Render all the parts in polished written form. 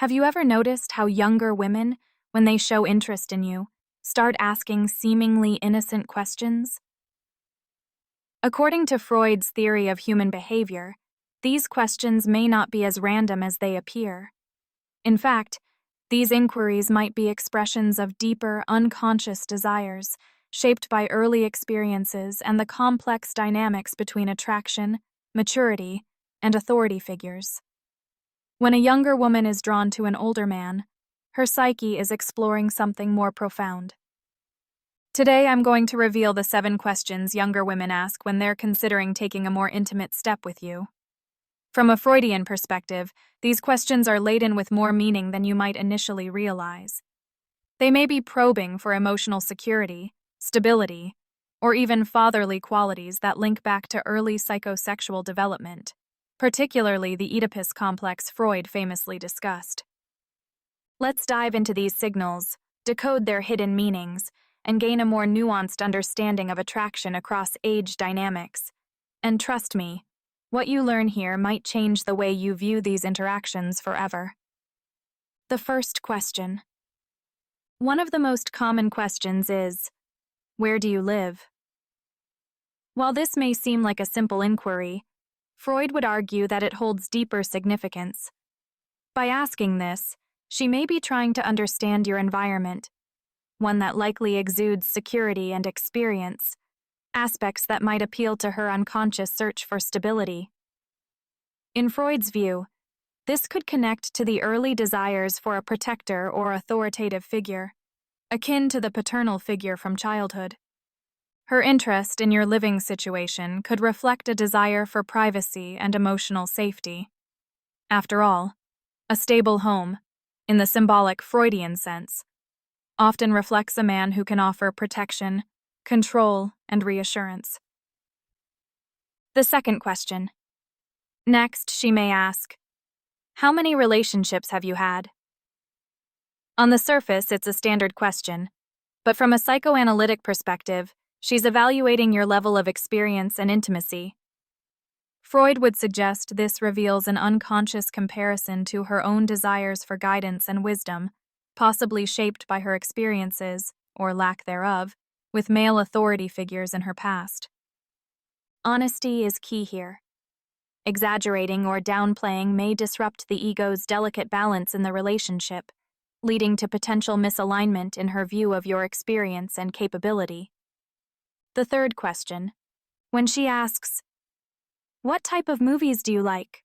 Have you ever noticed how younger women, when they show interest in you, start asking seemingly innocent questions? According to Freud's theory of human behavior, these questions may not be as random as they appear. In fact, these inquiries might be expressions of deeper, unconscious desires, shaped by early experiences and the complex dynamics between attraction, maturity, and authority figures. When a younger woman is drawn to an older man, her psyche is exploring something more profound. Today, I'm going to reveal the 7 questions younger women ask when they're considering taking a more intimate step with you. From a Freudian perspective, these questions are laden with more meaning than you might initially realize. They may be probing for emotional security, stability, or even fatherly qualities that link back to early psychosexual development, particularly the Oedipus complex Freud famously discussed. Let's dive into these signals, decode their hidden meanings, and gain a more nuanced understanding of attraction across age dynamics. And trust me, what you learn here might change the way you view these interactions forever. The first question. One of the most common questions is, where do you live? While this may seem like a simple inquiry, Freud would argue that it holds deeper significance. By asking this, she may be trying to understand your environment, one that likely exudes security and experience, aspects that might appeal to her unconscious search for stability. In Freud's view, this could connect to the early desires for a protector or authoritative figure, akin to the paternal figure from childhood. Her interest in your living situation could reflect a desire for privacy and emotional safety. After all, a stable home, in the symbolic Freudian sense, often reflects a man who can offer protection, control, and reassurance. The second question. Next, she may ask, how many relationships have you had? On the surface, it's a standard question, but from a psychoanalytic perspective, she's evaluating your level of experience and intimacy. Freud would suggest this reveals an unconscious comparison to her own desires for guidance and wisdom, possibly shaped by her experiences, or lack thereof, with male authority figures in her past. Honesty is key here. Exaggerating or downplaying may disrupt the ego's delicate balance in the relationship, leading to potential misalignment in her view of your experience and capability. The third question. When she asks, what type of movies do you like?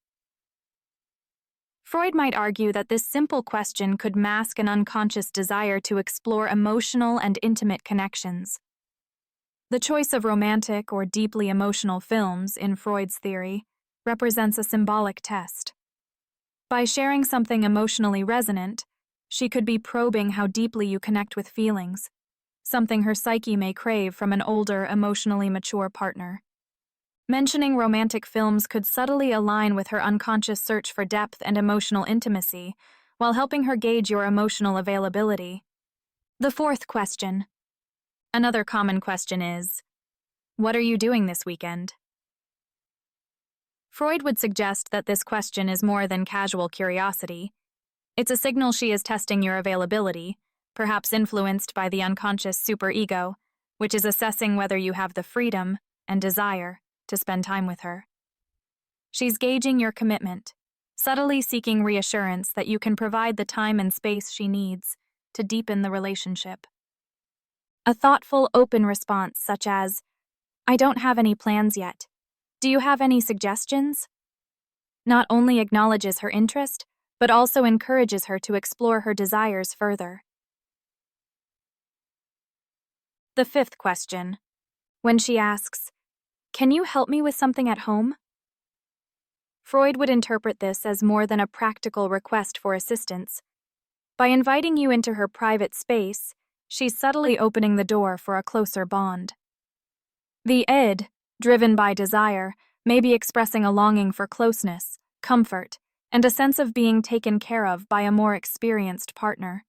Freud might argue that this simple question could mask an unconscious desire to explore emotional and intimate connections. The choice of romantic or deeply emotional films, in Freud's theory, represents a symbolic test. By sharing something emotionally resonant, she could be probing how deeply you connect with feelings, something her psyche may crave from an older, emotionally mature partner. Mentioning romantic films could subtly align with her unconscious search for depth and emotional intimacy, while helping her gauge your emotional availability. The fourth question. Another common question is, what are you doing this weekend? Freud would suggest that this question is more than casual curiosity. It's a signal she is testing your availability, perhaps influenced by the unconscious superego, which is assessing whether you have the freedom and desire to spend time with her. She's gauging your commitment, subtly seeking reassurance that you can provide the time and space she needs to deepen the relationship. A thoughtful, open response such as, I don't have any plans yet. Do you have any suggestions? Not only acknowledges her interest, but also encourages her to explore her desires further. The fifth question. When she asks, can you help me with something at home? Freud would interpret this as more than a practical request for assistance. By inviting you into her private space, she's subtly opening the door for a closer bond. The id, driven by desire, may be expressing a longing for closeness, comfort, and a sense of being taken care of by a more experienced partner.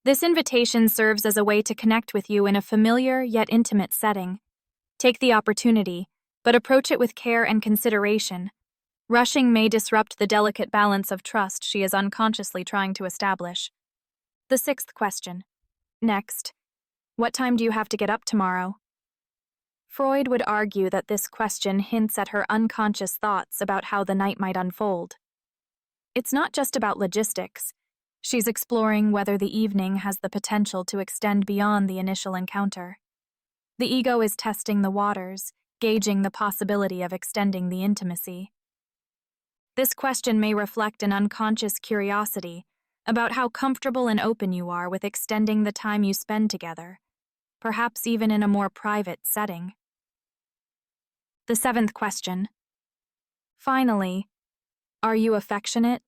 This invitation serves as a way to connect with you in a familiar yet intimate setting. Take the opportunity, but approach it with care and consideration, Rushing may disrupt the delicate balance of trust she is unconsciously trying to establish. The sixth question. Next, what time do you have to get up tomorrow? Freud would argue that this question hints at her unconscious thoughts about how the night might unfold. It's not just about logistics. She's exploring whether the evening has the potential to extend beyond the initial encounter. The ego is testing the waters, gauging the possibility of extending the intimacy. This question may reflect an unconscious curiosity about how comfortable and open you are with extending the time you spend together, perhaps even in a more private setting. The seventh question. Finally, are you affectionate?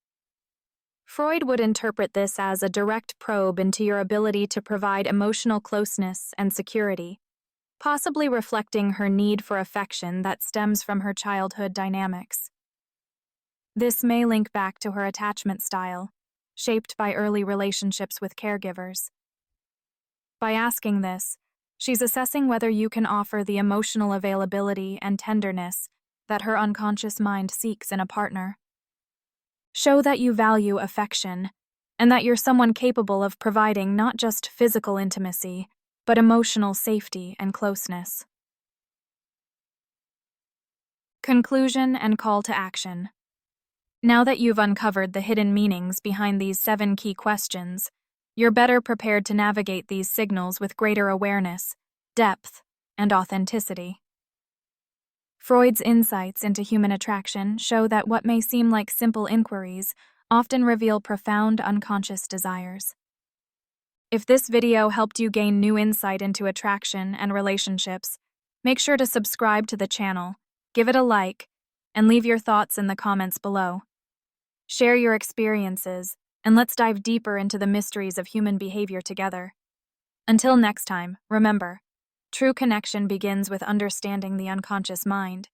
Freud would interpret this as a direct probe into your ability to provide emotional closeness and security, possibly reflecting her need for affection that stems from her childhood dynamics. This may link back to her attachment style, shaped by early relationships with caregivers. By asking this, she's assessing whether you can offer the emotional availability and tenderness that her unconscious mind seeks in a partner. Show that you value affection, and that you're someone capable of providing not just physical intimacy, but emotional safety and closeness. Conclusion and call to action. Now that you've uncovered the hidden meanings behind these 7 key questions, you're better prepared to navigate these signals with greater awareness, depth, and authenticity. Freud's insights into human attraction show that what may seem like simple inquiries often reveal profound unconscious desires. If this video helped you gain new insight into attraction and relationships, make sure to subscribe to the channel, give it a like, and leave your thoughts in the comments below. Share your experiences, and let's dive deeper into the mysteries of human behavior together. Until next time, remember, true connection begins with understanding the unconscious mind.